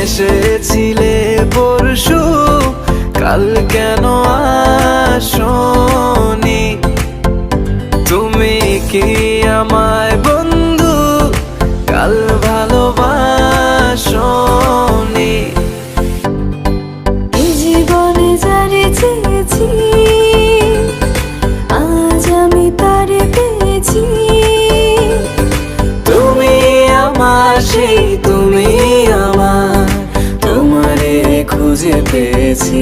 এসেছিলে পরশু, কাল কেন আসনি? তুমি কি আমায় বন্ধু কাল ভালোবাসনি? এই জীবনে যারে চেয়েছি আজ আমি তারে পেয়েছি। তুমি আমার সেই, তুমি আমার, তোমারে খুঁজে পেয়েছি।